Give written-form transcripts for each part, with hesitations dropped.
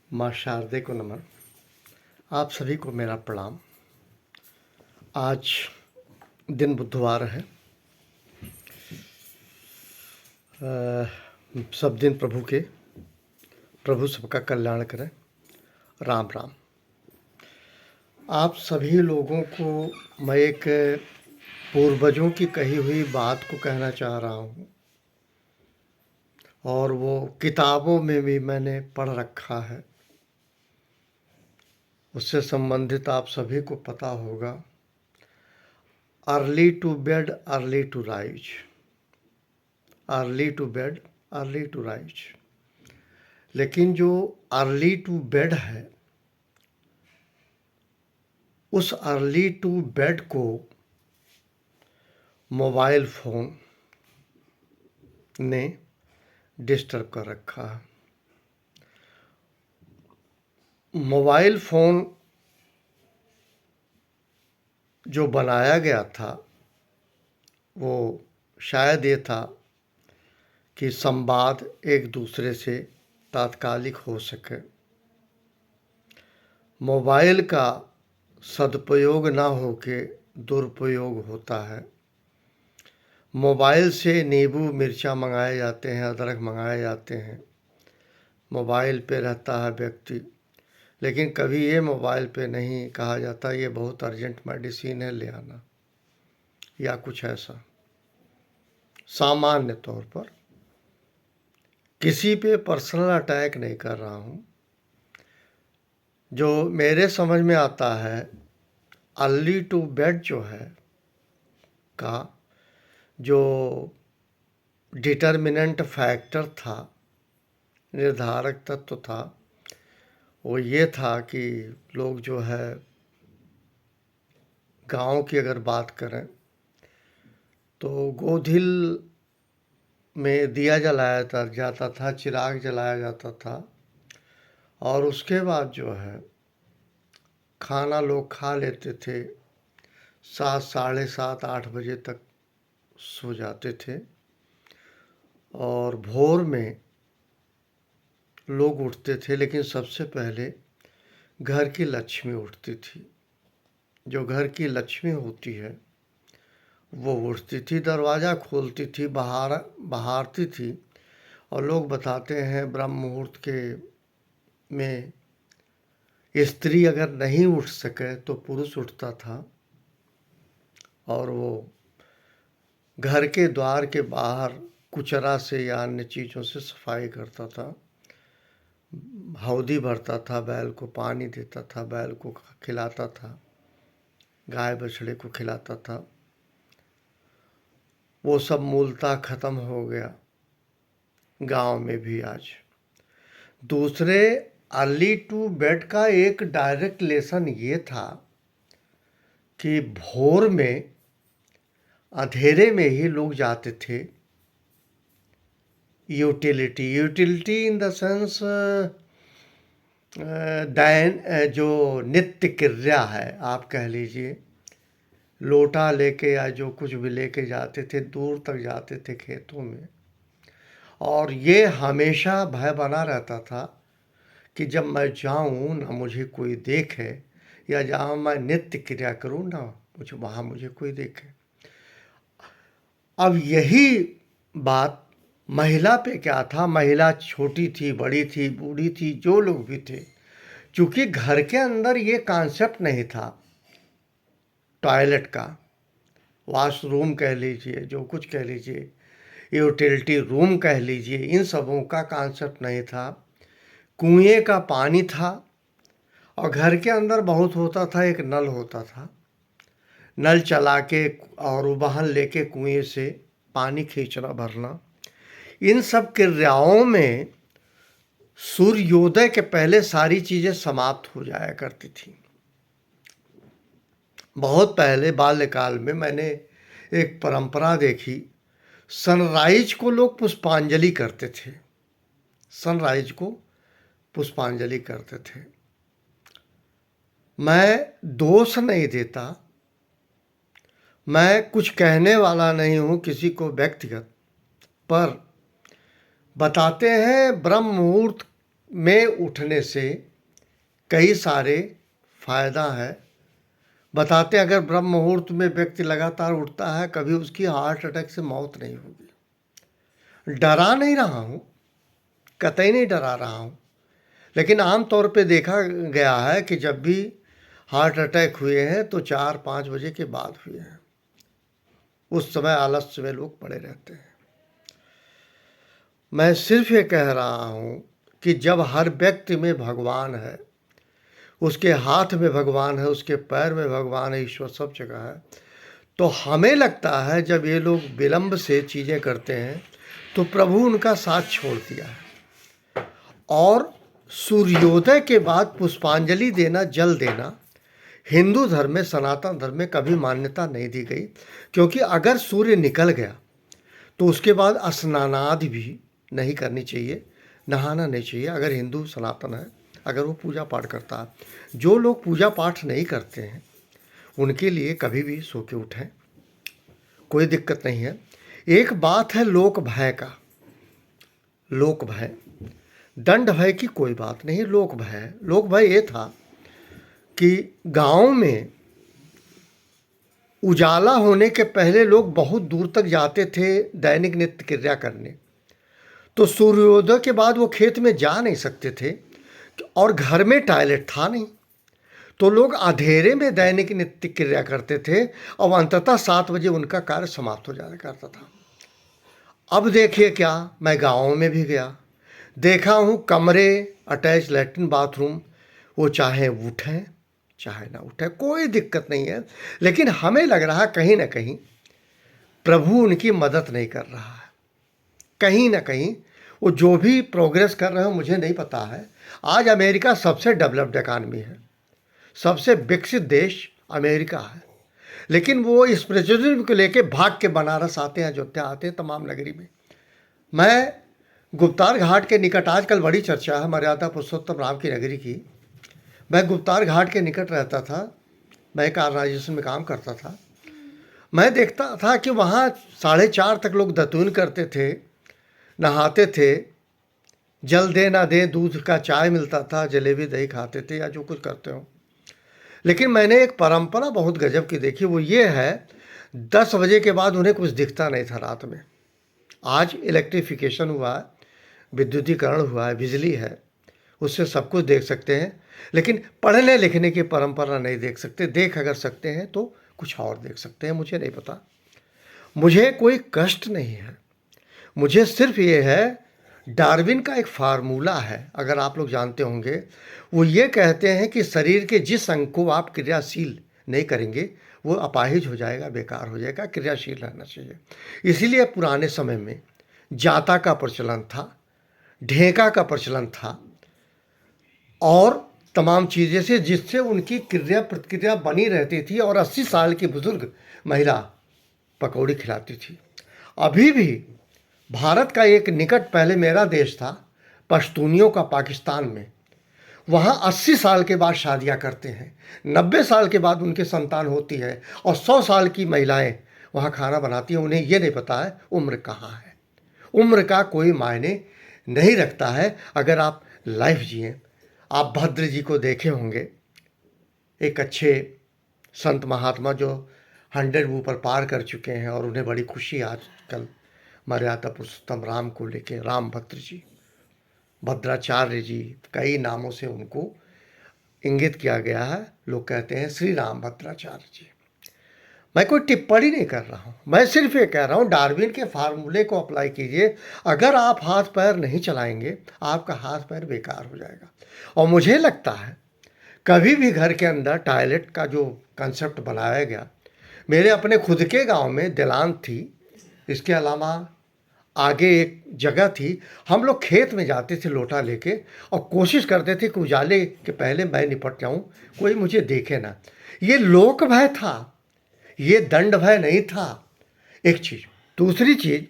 माँ शारदे को नमन। आप सभी को मेरा प्रणाम। आज दिन बुधवार है। सब दिन प्रभु के, प्रभु सबका कल्याण करें। राम राम। आप सभी लोगों को मैं एक पूर्वजों की कही हुई बात को कहना चाह रहा हूँ, और वो किताबों में भी मैंने पढ़ रखा है। उससे संबंधित आप सभी को पता होगा। Early to bed early to rise, early to bed early to rise. लेकिन जो अर्ली टू बेड है, उस अर्ली टू बेड को मोबाइल फ़ोन ने डिस्टर्ब कर रखा है। मोबाइल फ़ोन जो बनाया गया था वो शायद ये था कि संवाद एक दूसरे से तात्कालिक हो सके। मोबाइल का सदुपयोग ना होके दुरुपयोग होता है। मोबाइल से नींबू मिर्चा मंगाए जाते हैं, अदरक मंगाए जाते हैं। मोबाइल पे रहता है व्यक्ति, लेकिन कभी ये मोबाइल पे नहीं कहा जाता ये बहुत अर्जेंट मेडिसिन है, ले आना, या कुछ ऐसा। सामान्य तौर पर किसी पे पर्सनल अटैक नहीं कर रहा हूँ। जो मेरे समझ में आता है, अर्ली टू बेड जो है का जो डिटर्मिनेंट फैक्टर था, निर्धारक तत्व था, वो ये था कि लोग जो है गांव की अगर बात करें तो गोधिल में दिया जलाया जाता था, चिराग जलाया जाता था, और उसके बाद जो है खाना लोग खा लेते थे। 7, साढ़े 7, 8 बजे तक सो जाते थे, और भोर में लोग उठते थे। लेकिन सबसे पहले घर की लक्ष्मी उठती थी। जो घर की लक्ष्मी होती है वो उठती थी, दरवाज़ा खोलती थी, बहारती थी। और लोग बताते हैं ब्रह्म मुहूर्त के में स्त्री अगर नहीं उठ सके तो पुरुष उठता था, और वो घर के द्वार के बाहर कुचरा से या अन्य चीज़ों से सफाई करता था, हौदी भरता था, बैल को पानी देता था, बैल को खिलाता था, गाय बछड़े को खिलाता था। वो सब मूलतः ख़त्म हो गया गांव में भी आज। दूसरे, अर्ली टू बेड का एक डायरेक्ट लेसन ये था कि भोर में अंधेरे में ही लोग जाते थे यूटिलिटी इन द सेंस जो नित्य क्रिया है, आप कह लीजिए, लोटा लेके या जो कुछ भी लेके जाते थे, दूर तक जाते थे खेतों में। और ये हमेशा भय बना रहता था कि जब मैं जाऊं ना मुझे कोई देखे, या जहाँ मैं नित्य क्रिया करूं ना वहाँ मुझे कोई देखे। अब यही बात महिला पे क्या था? महिला छोटी थी, बड़ी थी, बूढ़ी थी, जो लोग भी थे, क्योंकि घर के अंदर ये कॉन्सेप्ट नहीं था टॉयलेट का, वॉशरूम कह लीजिए, जो कुछ कह लीजिए, यूटिलिटी रूम कह लीजिए, इन सबों का कॉन्सेप्ट नहीं था। कुएं का पानी था, और घर के अंदर बहुत होता था, एक नल होता था, नल चला के और वाहन लेके कुएं से पानी खींचना भरना। इन सब क्रियाओं में सूर्योदय के पहले सारी चीज़ें समाप्त हो जाया करती थी। बहुत पहले बाल्यकाल में मैंने एक परंपरा देखी, सनराइज को लोग पुष्पांजलि करते थे, सनराइज को पुष्पांजलि करते थे। मैं दोष नहीं देता, मैं कुछ कहने वाला नहीं हूँ किसी को व्यक्तिगत, पर बताते हैं ब्रह्म मुहूर्त में उठने से कई सारे फायदा है। बताते हैं अगर ब्रह्म मुहूर्त में व्यक्ति लगातार उठता है कभी उसकी हार्ट अटैक से मौत नहीं होगी। डरा नहीं रहा हूँ, कतई नहीं डरा रहा हूँ, लेकिन आम तौर पे देखा गया है कि जब भी हार्ट अटैक हुए हैं तो 4-5 बजे के बाद हुए हैं। उस समय आलस्य में लोग पड़े रहते हैं। मैं सिर्फ ये कह रहा हूँ कि जब हर व्यक्ति में भगवान है, उसके हाथ में भगवान है, उसके पैर में भगवान है, ईश्वर सब जगह है, तो हमें लगता है जब ये लोग विलंब से चीज़ें करते हैं तो प्रभु उनका साथ छोड़ दिया है। और सूर्योदय के बाद पुष्पांजलि देना, जल देना हिंदू धर्म में, सनातन धर्म में कभी मान्यता नहीं दी गई, क्योंकि अगर सूर्य निकल गया तो उसके बाद स्नानादि भी नहीं करनी चाहिए, नहाना नहीं चाहिए। अगर हिंदू सनातन है, अगर वो पूजा पाठ करता है। जो लोग पूजा पाठ नहीं करते हैं उनके लिए कभी भी सो के उठें, कोई दिक्कत नहीं है। एक बात है लोक भय का, लोक भय, दंड भय की कोई बात नहीं, लोक भय है। लोक भय ये था कि गांव में उजाला होने के पहले लोग बहुत दूर तक जाते थे दैनिक नित्य क्रिया करने, तो सूर्योदय के बाद वो खेत में जा नहीं सकते थे और घर में टॉयलेट था नहीं, तो लोग अंधेरे में दैनिक नित्य क्रिया करते थे और अंततः 7 बजे उनका कार्य समाप्त हो जाया करता था। अब देखिए क्या, मैं गाँव में भी गया, देखा हूँ कमरे, अटैच लैट्रिन बाथरूम, वो चाहे उठें चाहे ना उठें कोई दिक्कत नहीं है, लेकिन हमें लग रहा है कहीं ना कहीं प्रभु उनकी मदद नहीं कर रहा है। कहीं ना कहीं वो जो भी प्रोग्रेस कर रहे हो मुझे नहीं पता है। आज अमेरिका सबसे डेवलप्ड इकानमी है, सबसे विकसित देश अमेरिका है, लेकिन वो इस प्रेसिडेंट को लेके भाग के बनारस आते हैं, अयोध्या आते हैं, तमाम नगरी में। मैं गुप्तार घाट के निकट, आजकल बड़ी चर्चा है मर्यादा पुरुषोत्तम राम की नगरी की, मैं गुप्तार घाट के निकट रहता था, मैं एक ऑर्गेनाइजेशन में काम करता था। मैं देखता था कि वहाँ 4:30 तक लोग दतून करते थे, नहाते थे, जल दे ना दे दूध का चाय मिलता था, जलेबी दही खाते थे या जो कुछ करते हो। लेकिन मैंने एक परंपरा बहुत गजब की देखी, वो ये है 10 बजे के बाद उन्हें कुछ दिखता नहीं था रात में। आज इलेक्ट्रिफिकेशन हुआ है, विद्युतीकरण हुआ है, बिजली है, उससे सब कुछ देख सकते हैं, लेकिन पढ़ने लिखने की परंपरा नहीं देख सकते। देख अगर सकते हैं तो कुछ और देख सकते हैं, मुझे नहीं पता। मुझे कोई कष्ट नहीं है, मुझे सिर्फ ये है, डार्विन का एक फार्मूला है, अगर आप लोग जानते होंगे, वो ये कहते हैं कि शरीर के जिस अंग को आप क्रियाशील नहीं करेंगे वो अपाहिज हो जाएगा, बेकार हो जाएगा, क्रियाशील रहना चाहिए। इसीलिए पुराने समय में जाता का प्रचलन था, ढेका का प्रचलन था और तमाम चीज़ें से, जिससे उनकी क्रिया प्रतिक्रिया बनी रहती थी और 80 साल की बुजुर्ग महिला पकौड़ी खिलाती थी। अभी भी भारत का एक निकट, पहले मेरा देश था पश्तूनियों का, पाकिस्तान में, वहाँ 80 साल के बाद शादियाँ करते हैं, 90 साल के बाद उनके संतान होती है और 100 साल की महिलाएं वहाँ खाना बनाती हैं। उन्हें ये नहीं पता है उम्र कहाँ है। उम्र का कोई मायने नहीं रखता है अगर आप लाइफ जिए। आप भद्र जी को देखे होंगे, एक अच्छे संत महात्मा जो 100 ऊपर पार कर चुके हैं और उन्हें बड़ी खुशी आजकल मर्यादा पुरुषोत्तम राम को लेके, राम भद्र जी, भद्राचार्य जी, कई नामों से उनको इंगित किया गया है। लोग कहते हैं श्री राम भद्राचार्य जी। मैं कोई टिप्पणी नहीं कर रहा हूँ, मैं सिर्फ ये कह रहा हूँ डार्विन के फार्मूले को अप्लाई कीजिए। अगर आप हाथ पैर नहीं चलाएंगे आपका हाथ पैर बेकार हो जाएगा। और मुझे लगता है कभी भी घर के अंदर टॉयलेट का जो कंसेप्ट बनाया गया, मेरे अपने खुद के गांव में दिलान थी, इसके अलावा आगे एक जगह थी, हम लोग खेत में जाते थे लोटा लेके और कोशिश करते थे कि उजाले के पहले मैं निपट जाऊं, कोई मुझे देखे ना। ये लोक भय था, ये दंड भय नहीं था। एक चीज़, दूसरी चीज़,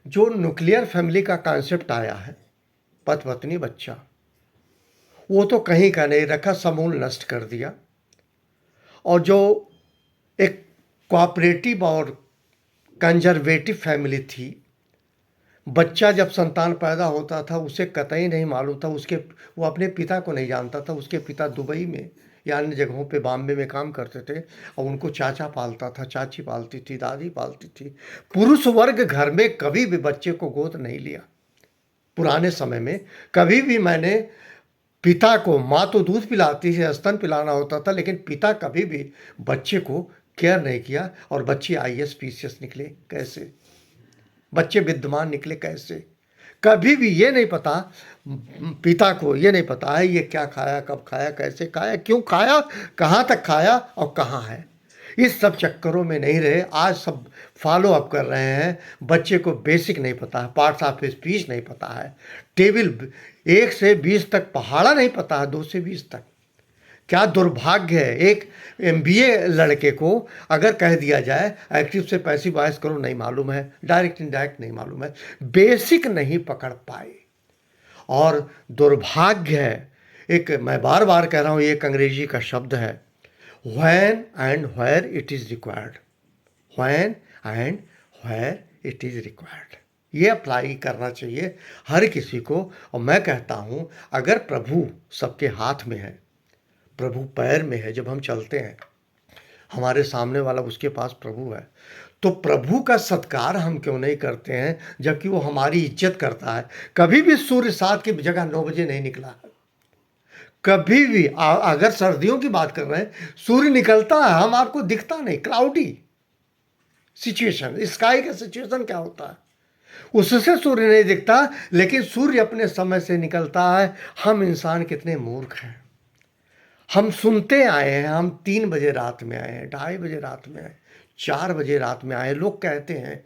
जो न्यूक्लियर फैमिली का कॉन्सेप्ट आया है, पति पत्नी बच्चा, वो तो कहीं का नहीं रखा, समूल नष्ट कर दिया। और जो एक कोऑपरेटिव और कंजर्वेटिव फैमिली थी, बच्चा जब संतान पैदा होता था उसे कतई नहीं मालूम था, वो अपने पिता को नहीं जानता था। उसके पिता दुबई में या अन्य जगहों पे बॉम्बे में काम करते थे और उनको चाचा पालता था, चाची पालती थी, दादी पालती थी। पुरुष वर्ग घर में कभी भी बच्चे को गोद नहीं लिया। पुराने समय में कभी भी मैंने पिता को, माँ तो दूध पिलाती थी, स्तन पिलाना होता था, लेकिन पिता कभी भी बच्चे को केयर नहीं किया। और बच्चे आईएएस पीसीएस निकले कैसे, बच्चे विद्वान निकले कैसे। कभी भी ये नहीं पता, पिता को ये नहीं पता है ये क्या खाया, कब खाया, कैसे खाया, क्यों खाया, कहाँ तक खाया और कहाँ है। इस सब चक्करों में नहीं रहे। आज सब फॉलो अप कर रहे हैं। बच्चे को बेसिक नहीं पता है, पार्ट्स ऑफ स्पीच नहीं पता है, टेबल 1 से 20 तक पहाड़ा नहीं पता है, 2 से 20 तक। क्या दुर्भाग्य है। एक एमबीए लड़के को अगर कह दिया जाए एक्टिव से पैसिव वॉइस करो, नहीं मालूम है, डायरेक्ट इनडायरेक्ट नहीं मालूम है, बेसिक नहीं पकड़ पाए। और दुर्भाग्य है, एक मैं बार बार कह रहा हूँ, एक अंग्रेजी का शब्द है, when and where it is required, when and where it is required। ये अप्लाई करना चाहिए हर किसी को। और मैं कहता हूँ अगर प्रभु सबके हाथ में है, प्रभु पैर में है, जब हम चलते हैं हमारे सामने वाला उसके पास प्रभु है, तो प्रभु का सत्कार हम क्यों नहीं करते हैं, जबकि वो हमारी इज्जत करता है। कभी भी सूर्य 7 की जगह 9 बजे नहीं निकला है। कभी भी अगर सर्दियों की बात कर रहे हैं, सूर्य निकलता है, हम आपको दिखता नहीं, क्लाउडी सिचुएशन, स्काई का सिचुएशन क्या होता है, उससे सूर्य नहीं दिखता, लेकिन सूर्य अपने समय से निकलता है। हम इंसान कितने मूर्ख हैं। हम सुनते आए हैं, हम 3 बजे रात में आए हैं, 2:30 बजे रात में आए, 4 बजे रात में आए। लोग कहते हैं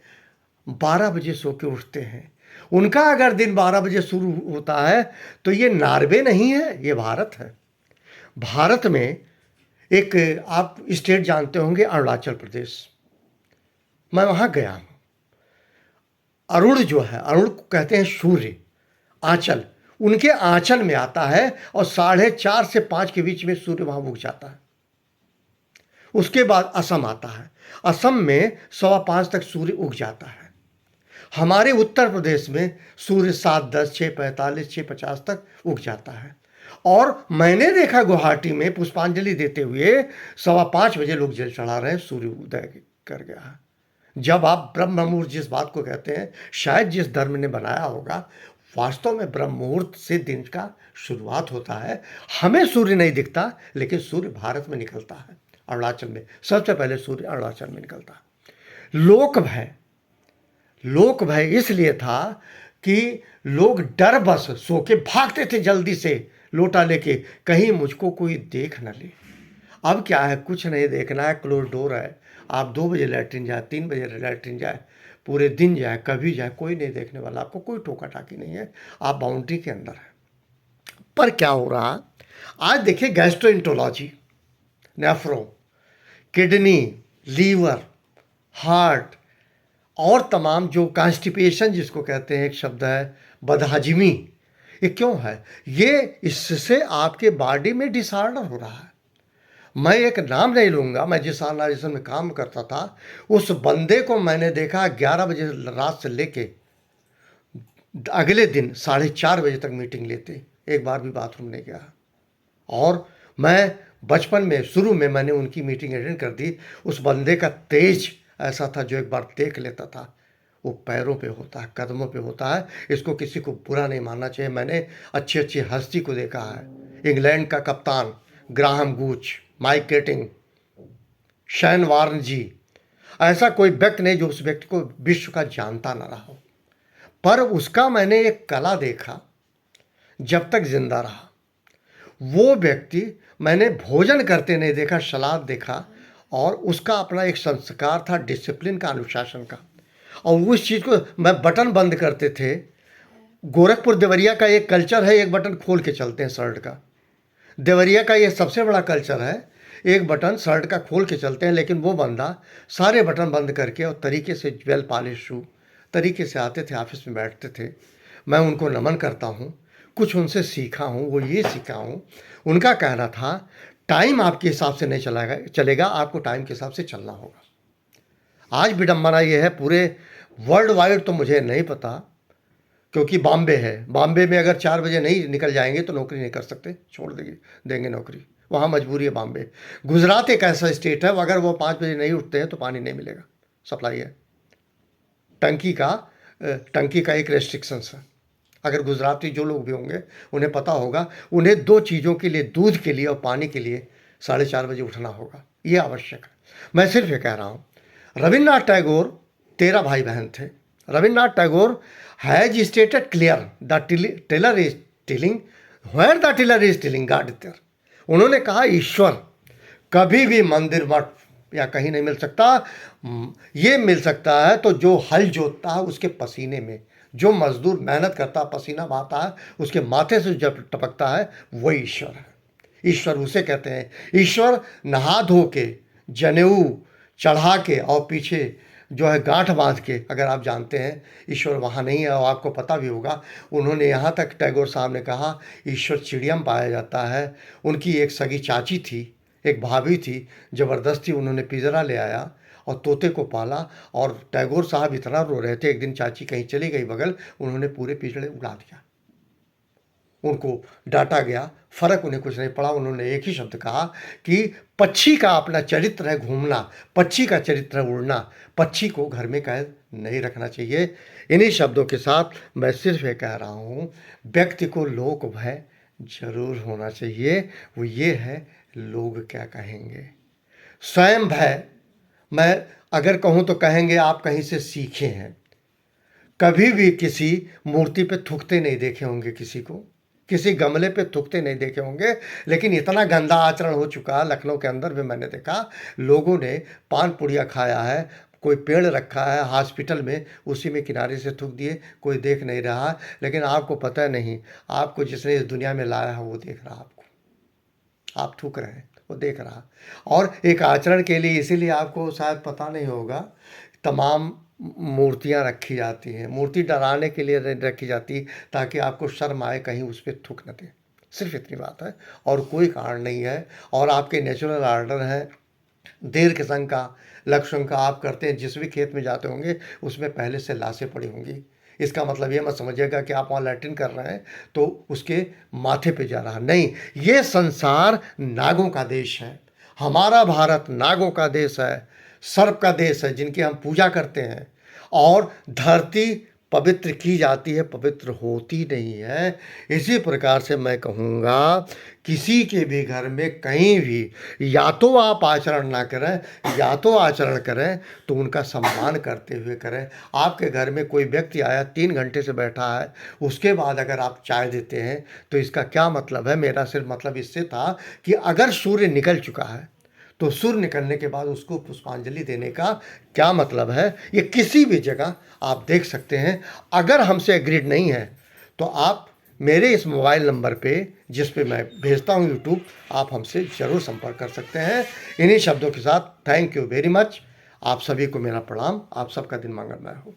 12 बजे सो के उठते हैं। उनका अगर दिन 12 बजे शुरू होता है तो ये नॉर्वे नहीं है, ये भारत है। भारत में एक आप स्टेट जानते होंगे, अरुणाचल प्रदेश। मैं वहाँ गया हूँ। अरुण जो है, अरुण को कहते हैं सूर्य, आंचल, उनके आंचल में आता है और 4:30 से 5 के बीच में सूर्य वहाँ उग जाता है। उसके बाद असम आता है, असम में 5:15 तक सूर्य उग जाता है। हमारे उत्तर प्रदेश में सूर्य 7:10, 6:45, 6:50 तक उग जाता है। और मैंने देखा गुवाहाटी में पुष्पांजलि देते हुए 5:15 बजे लोग जल चढ़ा रहे हैं, सूर्य उदय कर गया है। जब आप ब्रह्म मुहूर्त जिस बात को कहते हैं, शायद जिस धर्म ने बनाया होगा, वास्तव में ब्रह्म मुहूर्त से दिन का शुरुआत होता है। हमें सूर्य नहीं दिखता, लेकिन सूर्य भारत में निकलता है, अरुणाचल में सबसे पहले सूर्य अरुणाचल में निकलता है। लोक भय इसलिए था कि लोग डर बस सो के भागते थे जल्दी से लोटा लेके, कहीं मुझको कोई देख न ले। अब क्या है, कुछ नहीं देखना है, क्लोज डोर है। आप 2 बजे लैट्रिन जाए, 3 बजे लैट्रिन जाए, पूरे दिन जाए, कभी जाए, कोई नहीं देखने वाला, आपको कोई टोका टाकी नहीं है, आप बाउंड्री के अंदर है। पर क्या हो रहा, आज देखिए gastroenterology, nephro, kidney, liver, heart और तमाम जो कॉन्स्टिपेशन जिसको कहते हैं, एक शब्द है बदहजमी, ये क्यों है? ये इससे आपके बॉडी में डिसऑर्डर हो रहा है। मैं एक नाम नहीं लूँगा, मैं जिस ऑर्गेनाइजेशन में काम करता था, उस बंदे को मैंने देखा 11 बजे रात से लेके अगले दिन 4:30 बजे तक मीटिंग लेते, एक बार भी बाथरूम नहीं गया। और मैं बचपन में शुरू में मैंने उनकी मीटिंग अटेंड कर दी। उस बंदे का तेज ऐसा था, जो एक बार देख लेता था, वो पैरों पे होता है, कदमों पे होता है। इसको किसी को बुरा नहीं मानना चाहिए। मैंने अच्छी अच्छी हस्ती को देखा है, इंग्लैंड का कप्तान ग्राहम गूच, माइक केटिंग, शैन वार्न जी, ऐसा कोई व्यक्ति नहीं जो उस व्यक्ति को विश्व का जानता ना रहा हो। पर उसका मैंने एक कला देखा जब तक जिंदा रहा। वो व्यक्ति मैंने भोजन करते नहीं देखा, सलाद देखा, और उसका अपना एक संस्कार था, डिसिप्लिन का, अनुशासन का। और उस चीज़ को मैं बटन बंद करते थे। गोरखपुर देवरिया का एक कल्चर है, एक बटन खोल के चलते हैं शर्ट का। देवरिया का ये सबसे बड़ा कल्चर है, एक बटन शर्ट का खोल के चलते हैं। लेकिन वो बंदा सारे बटन बंद करके और तरीके से वेल पॉलिश शू तरीके से आते थे, ऑफिस में बैठते थे। मैं उनको नमन करता हूँ, कुछ उनसे सीखा हूँ। वो ये सीखा हूँ, उनका कहना था टाइम आपके हिसाब से नहीं चलेगा, आपको टाइम के हिसाब से चलना होगा। आज विडंबना ये है, पूरे वर्ल्ड वाइड तो मुझे नहीं पता, क्योंकि बॉम्बे है, बॉम्बे में अगर 4 बजे नहीं निकल जाएंगे तो नौकरी नहीं कर सकते, छोड़ देंगे नौकरी, वहाँ मजबूरी है बॉम्बे। गुजरात एक ऐसा स्टेट है, अगर वो 5 बजे नहीं उठते हैं तो पानी नहीं मिलेगा, सप्लाई है टंकी का। टंकी का एक रेस्ट्रिक्शंस है। अगर गुजराती जो लोग भी होंगे उन्हें पता होगा, उन्हें 2 चीज़ों के लिए, दूध के लिए और पानी के लिए 4:30 बजे उठना होगा, ये आवश्यक है। मैं सिर्फ ये कह रहा हूँ, रविन्द्रनाथ टैगोर 13 भाई बहन थे। Rabindranath Tagore has stated clear the tailor is tilling where the tiller is tilling God is there. उन्होंने कहा ईश्वर कभी भी मंदिर मठ या कहीं नहीं मिल सकता, ये मिल सकता है तो जो हल जोतता है उसके पसीने में, जो मजदूर मेहनत करता है, पसीना बहाता है, उसके माथे से जब टपकता है वही ईश्वर है। ईश्वर उसे कहते हैं, ईश्वर नहा धो के, जनेऊ चढ़ा के और पीछे जो है गांठ बांध के, अगर आप जानते हैं ईश्वर वहाँ नहीं है, और आपको पता भी होगा। उन्होंने यहाँ तक टैगोर साहब ने कहा ईश्वर चिड़िया में पाया जाता है। उनकी एक सगी चाची थी, एक भाभी थी, ज़बरदस्ती उन्होंने पिंजरा ले आया और तोते को पाला, और टैगोर साहब इतना रो रहे थे, एक दिन चाची कहीं चली गई बगल, उन्होंने पूरे पिंजरे उड़ा दिया, उनको डांटा गया, फर्क उन्हें कुछ नहीं पड़ा। उन्होंने एक ही शब्द कहा कि पक्षी का अपना चरित्र है घूमना, पक्षी का चरित्र है उड़ना, पक्षी को घर में कैद नहीं रखना चाहिए। इन्हीं शब्दों के साथ मैं सिर्फ ये कह रहा हूँ, व्यक्ति को लोक भय जरूर होना चाहिए। वो ये है, लोग क्या कहेंगे। स्वयं भय मैं अगर कहूँ तो कहेंगे आप कहीं से सीखे हैं। कभी भी किसी मूर्ति पे थूकते नहीं देखे होंगे, किसी को किसी गमले पे थूकते नहीं देखे होंगे, लेकिन इतना गंदा आचरण हो चुका है। लखनऊ के अंदर भी मैंने देखा, लोगों ने पान पुड़िया खाया है, कोई पेड़ रखा है हॉस्पिटल में, उसी में किनारे से थूक दिए, कोई देख नहीं रहा। लेकिन आपको पता नहीं, आपको जिसने इस दुनिया में लाया है वो देख रहा, आपको आप थूक रहे हैं वो देख रहा। और एक आचरण के लिए, इसीलिए आपको शायद पता नहीं होगा, तमाम मूर्तियां रखी जाती हैं। मूर्ति डराने के लिए रखी जाती, ताकि आपको शर्म आए, कहीं उस पर थूक न दे, सिर्फ इतनी बात है, और कोई कारण नहीं है। और आपके नेचुरल ऑर्डर है, दीर्घ संघ का, लघु संघ का आप करते हैं। जिस भी खेत में जाते होंगे उसमें पहले से लाशें पड़ी होंगी। इसका मतलब ये मत समझिएगा कि आप वहाँ लैट्रिन कर रहे हैं तो उसके माथे पे जा रहा, नहीं। ये संसार नागों का देश है, हमारा भारत नागों का देश है, सर्प का देश है, जिनकी हम पूजा करते हैं। और धरती पवित्र की जाती है, पवित्र होती नहीं है। इसी प्रकार से मैं कहूँगा, किसी के भी घर में कहीं भी या तो आप आचरण ना करें, या तो आचरण करें तो उनका सम्मान करते हुए करें। आपके घर में कोई व्यक्ति आया, 3 घंटे से बैठा है, उसके बाद अगर आप चाय देते हैं तो इसका क्या मतलब है। मेरा सिर्फ मतलब इससे था कि अगर सूर्य निकल चुका है तो सूर्य निकलने के बाद उसको पुष्पांजलि देने का क्या मतलब है, ये किसी भी जगह आप देख सकते हैं। अगर हमसे एग्रीड नहीं है तो आप मेरे इस मोबाइल नंबर पे, जिस पे मैं भेजता हूँ यूट्यूब, आप हमसे ज़रूर संपर्क कर सकते हैं। इन्हीं शब्दों के साथ थैंक यू वेरी मच। आप सभी को मेरा प्रणाम। आप सबका दिन मंगलमय हो।